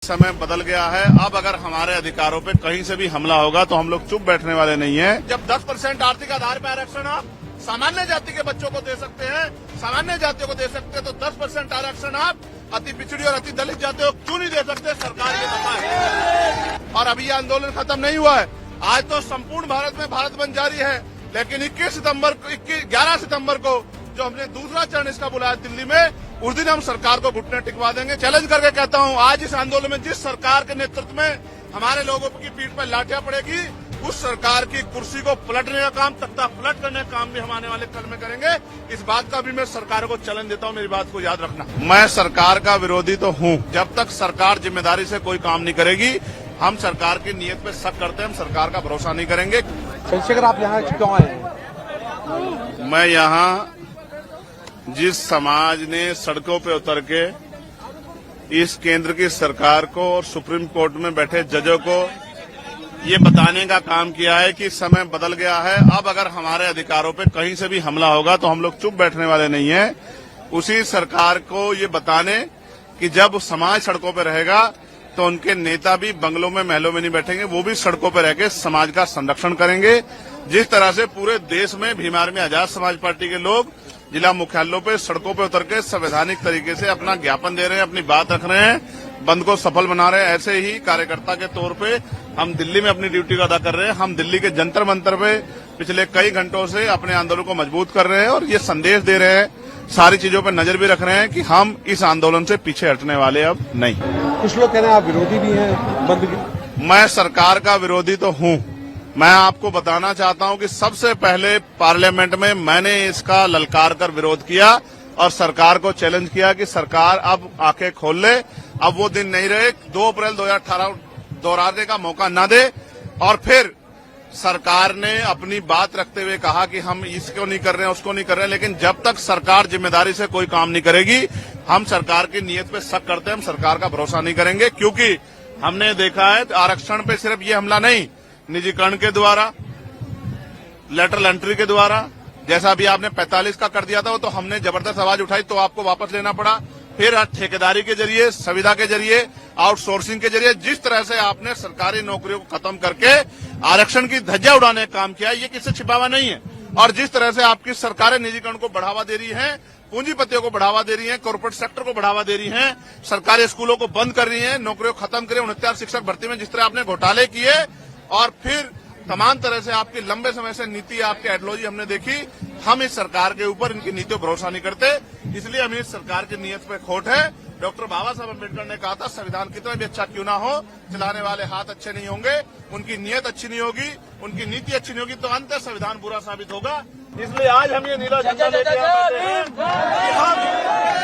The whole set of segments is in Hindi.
समय बदल गया है। अब अगर हमारे अधिकारों पे कहीं से भी हमला होगा तो हम लोग चुप बैठने वाले नहीं हैं। जब 10% आर्थिक आधार पर आरक्षण आप सामान्य जाति के बच्चों को दे सकते हैं, सामान्य जातियों को दे सकते हैं, तो 10% आरक्षण आप अति पिछड़ी और अति दलित जातियों को क्यों नहीं दे सकते? सरकार ये बताए। और अभी ये आंदोलन खत्म नहीं हुआ है। आज तो संपूर्ण भारत में भारत बंद जारी है, लेकिन 11 सितम्बर को जो हमने दूसरा चरण इसका बुलाया दिल्ली में, उस दिन हम सरकार को घुटने टिकवा देंगे। चैलेंज करके कहता हूं, आज इस आंदोलन में जिस सरकार के नेतृत्व में हमारे लोगों की पीठ पर लाठियां पड़ेगी, उस सरकार की कुर्सी को पलटने का काम, तख्ता पलट करने का काम भी हम आने वाले कल में करेंगे। इस बात का भी मैं सरकार को चैलेंज देता हूं, मेरी बात को याद रखना। मैं सरकार का विरोधी तो हूं। जब तक सरकार जिम्मेदारी से कोई काम नहीं करेगी, हम सरकार की नीयत पे शक करते हैं, हम सरकार का भरोसा नहीं करेंगे। चंद्रशेखर, आप यहाँ क्यों आए हैं? मैं यहाँ जिस समाज ने सड़कों पे उतर के इस केंद्र की सरकार को और सुप्रीम कोर्ट में बैठे जजों को ये बताने का काम किया है कि समय बदल गया है। अब अगर हमारे अधिकारों पे कहीं से भी हमला होगा तो हम लोग चुप बैठने वाले नहीं हैं। उसी सरकार को ये बताने कि जब समाज सड़कों पे रहेगा तो उनके नेता भी बंगलों में, महलों में नहीं बैठेंगे, वो भी सड़कों पे रह के समाज का संरक्षण करेंगे। जिस तरह से पूरे देश में भीम आर्मी आजाद समाज पार्टी के लोग जिला मुख्यालयों पे सड़कों पे उतर के संवैधानिक तरीके से अपना ज्ञापन दे रहे हैं, अपनी बात रख रहे हैं, बंद को सफल बना रहे हैं, ऐसे ही कार्यकर्ता के तौर पे हम दिल्ली में अपनी ड्यूटी को अदा कर रहे हैं। हम दिल्ली के जंतर मंतर पे पिछले कई घंटों से अपने आंदोलन को मजबूत कर रहे हैं और ये संदेश दे रहे हैं, सारी चीजों पर नजर भी रख रहे हैं कि हम इस आंदोलन से पीछे हटने वाले अब नहीं। कुछ लोग कह रहे हैं आप विरोधी भी हैं बंद की। मैं सरकार का विरोधी तो हूं। मैं आपको बताना चाहता हूं कि सबसे पहले पार्लियामेंट में मैंने इसका ललकार कर विरोध किया और सरकार को चैलेंज किया कि सरकार अब आंखें खोल ले। अब वो दिन नहीं रहे, 2 अप्रैल 2018 दोहराने का मौका न दे। और फिर सरकार ने अपनी बात रखते हुए कहा कि हम इसको नहीं कर रहे हैं, उसको नहीं कर रहे हैं, लेकिन जब तक सरकार जिम्मेदारी से कोई काम नहीं करेगी, हम सरकार की नीयत पे शक करते हैं, हम सरकार का भरोसा नहीं करेंगे। क्योंकि हमने देखा है आरक्षण पे सिर्फ ये हमला नहीं, निजीकरण के द्वारा, लेटरल एंट्री के द्वारा, जैसा अभी आपने 45 का कर दिया था, वो तो हमने जबरदस्त आवाज उठाई तो आपको वापस लेना पड़ा। फिर ठेकेदारी के जरिए, संविदा के जरिए, आउटसोर्सिंग के जरिए, जिस तरह से आपने सरकारी नौकरियों को खत्म करके आरक्षण की धज्जियां उड़ाने का काम किया, ये किससे छिपावा नहीं है। और जिस तरह से आपकी सरकारें निजीकरण को बढ़ावा दे रही हैं, पूंजीपतियों को बढ़ावा दे रही हैं, कॉर्पोरेट सेक्टर को बढ़ावा दे रही हैं, सरकारी स्कूलों को बंद कर रही हैं, नौकरियों को खत्म करें, 69 शिक्षक भर्ती में जिस तरह आपने घोटाले किए, और फिर तमाम तरह से आपकी लंबे समय से नीति, आपकी आइडियोलॉजी हमने देखी। हम इस सरकार के ऊपर, इनकी नीतियों पर भरोसा नहीं करते, इसलिए हमें इस सरकार की नीयत पे खोट है। डॉक्टर बाबा साहब अम्बेडकर ने कहा था, संविधान कितना भी अच्छा क्यों ना हो, चलाने वाले हाथ अच्छे नहीं होंगे, उनकी नीयत अच्छी नहीं होगी, उनकी नीति अच्छी नहीं होगी, तो अंत संविधान बुरा साबित होगा। इसलिए आज हम ये नीला झंडा लेके आते हैं कि हम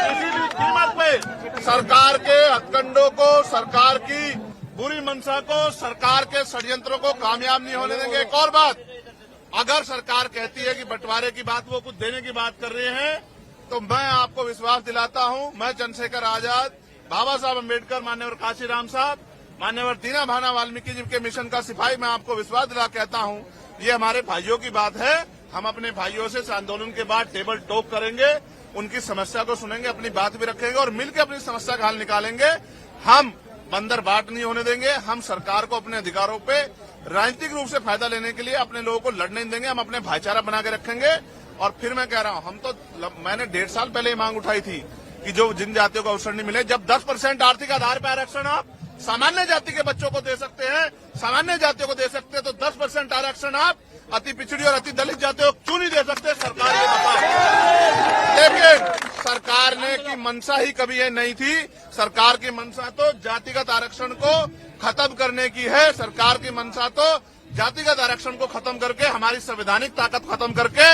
किसी भी कीमत पे सरकार के हथकंडों को, सरकार की बुरी मंशा को, सरकार के षड्यंत्रों को कामयाब नहीं होने देंगे। एक और बात, अगर सरकार कहती है कि बंटवारे की बात, वो कुछ देने की बात कर रहे हैं, तो मैं आपको विश्वास दिलाता हूं, मैं चंद्रशेखर आजाद, बाबा साहब अम्बेडकर, मान्यवर काशीराम साहब, मान्यवर दीना भाना वाल्मीकि जी के मिशन का सिपाही, मैं आपको विश्वास दिला कहता हूं, ये हमारे भाइयों की बात है। हम अपने भाइयों से इस आंदोलन के बाद टेबल टॉक करेंगे, उनकी समस्या को सुनेंगे, अपनी बात भी रखेंगे और मिलकर अपनी समस्या का हल निकालेंगे। हम बंदर बाट नहीं होने देंगे। हम सरकार को अपने अधिकारों पे राजनीतिक रूप से फायदा लेने के लिए अपने लोगों को लड़ने नहीं देंगे। हम अपने भाईचारा बना के रखेंगे। और फिर मैं कह रहा हूं, मैंने 1.5 साल पहले मांग उठाई थी कि जो जिन जातियों को अवसर नहीं मिले, जब 10% आर्थिक आधार पर आरक्षण आप सामान्य जाति के बच्चों को दे सकते हैं, सामान्य जातियों को दे सकते हैं, तो 10% आरक्षण आप अति पिछड़ी और अति दलित जातियों को क्यों नहीं दे सकते? सरकार ये बताए। लेकिन सरकार ने की मंशा ही कभी ये नहीं थी। सरकार की मंशा तो जातिगत आरक्षण को खत्म करने की है। सरकार की मंशा तो जातिगत आरक्षण को खत्म करके, हमारी संवैधानिक ताकत खत्म करके,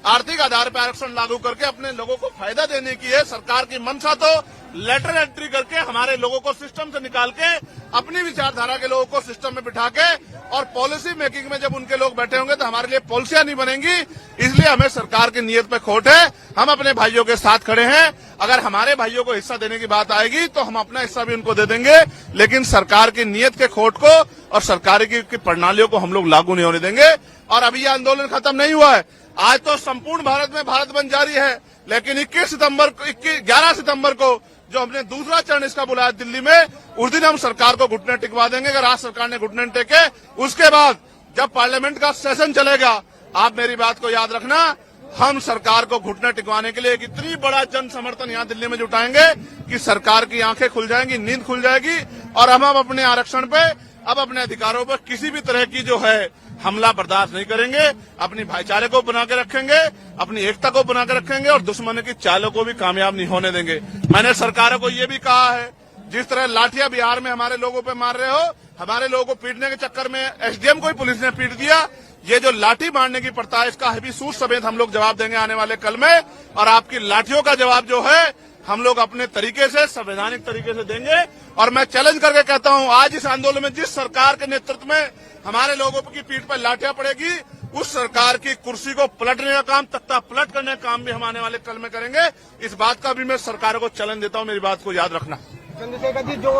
आर्थिक आधार पर आरक्षण लागू करके अपने लोगों को फायदा देने की है। सरकार की मंशा तो लेटर एंट्री करके हमारे लोगों को सिस्टम से निकाल के, अपनी विचारधारा के लोगों को सिस्टम में बिठा के, और पॉलिसी मेकिंग में जब उनके लोग बैठे होंगे तो हमारे लिए पॉलिसियां नहीं बनेंगी। इसलिए हमें सरकार की नीयत पे खोट है। हम अपने भाइयों के साथ खड़े हैं। अगर हमारे भाइयों को हिस्सा देने की बात आएगी तो हम अपना हिस्सा भी उनको दे देंगे, लेकिन सरकार की नीयत के खोट को और सरकार की प्रणालियों को हम लोग लागू नहीं होने देंगे। और अभी ये आंदोलन खत्म नहीं हुआ है। आज तो संपूर्ण भारत में भारत बंद जारी है, लेकिन 11 सितम्बर को जो हमने दूसरा चरण इसका बुलाया दिल्ली में, उस दिन हम सरकार को घुटने टिकवा देंगे। अगर आज सरकार ने घुटने टेके, उसके बाद जब पार्लियामेंट का सेशन चलेगा, आप मेरी बात को याद रखना, हम सरकार को घुटने टिकवाने के लिए एक इतनी बड़ा जन समर्थन यहाँ दिल्ली में जुटाएंगे कि सरकार की आंखें खुल जाएंगी, नींद खुल जाएगी, और हम अपने आरक्षण पे, अब अपने अधिकारों पर किसी भी तरह की जो है हमला बर्दाश्त नहीं करेंगे। अपनी भाईचारे को बना के रखेंगे, अपनी एकता को बना के रखेंगे, और दुश्मन की चालों को भी कामयाब नहीं होने देंगे। मैंने सरकारों को ये भी कहा है, जिस तरह लाठियां बिहार में हमारे लोगों पे मार रहे हो, हमारे लोगों को पीटने के चक्कर में एसडीएम को ही पुलिस ने पीट दिया, ये जो लाठी मारने की प्रथा है, इसका भी सूद समेत हम लोग जवाब देंगे आने वाले कल में। और आपकी लाठियों का जवाब जो है हम लोग अपने तरीके से, संवैधानिक तरीके से देंगे। और मैं चैलेंज करके कहता हूं, आज इस आंदोलन में जिस सरकार के नेतृत्व में हमारे लोगों की पीठ पर लाठियां पड़ेगी, उस सरकार की कुर्सी को पलटने का काम, तख्ता पलट करने का काम भी हम आने वाले कल में करेंगे। इस बात का भी मैं सरकारों को चैलेंज देता हूं, मेरी बात को याद रखना। चंद्रशेखर जी, जो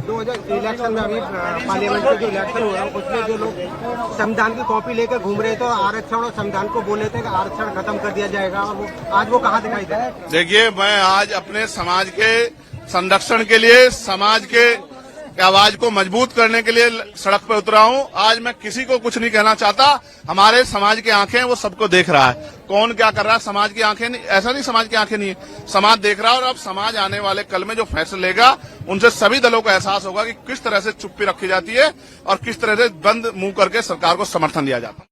2000 इलेक्शन में अभी पार्लियामेंट के जो इलेक्शन हुआ, उसमें जो लोग संविधान की कॉपी लेकर घूम रहे थे, आरक्षण और संविधान को बोल रहे थे कि आरक्षण खत्म कर दिया जाएगा, और आज वो कहाँ दिखाई दे रहा है? देखिए, मैं आज अपने समाज के संरक्षण के लिए, समाज के आवाज को मजबूत करने के लिए सड़क पर उतरा हूं। आज मैं किसी को कुछ नहीं कहना चाहता। हमारे समाज की आंखें वो सबको देख रहा है, कौन क्या कर रहा है। समाज की आंखें नहीं, ऐसा नहीं समाज की आंखें नहीं है, समाज देख रहा है। और अब समाज आने वाले कल में जो फैसले लेगा, उनसे सभी दलों को एहसास होगा कि किस तरह से चुप्पी रखी जाती है और किस तरह से बंद मुंह करके सरकार को समर्थन दिया जाता है।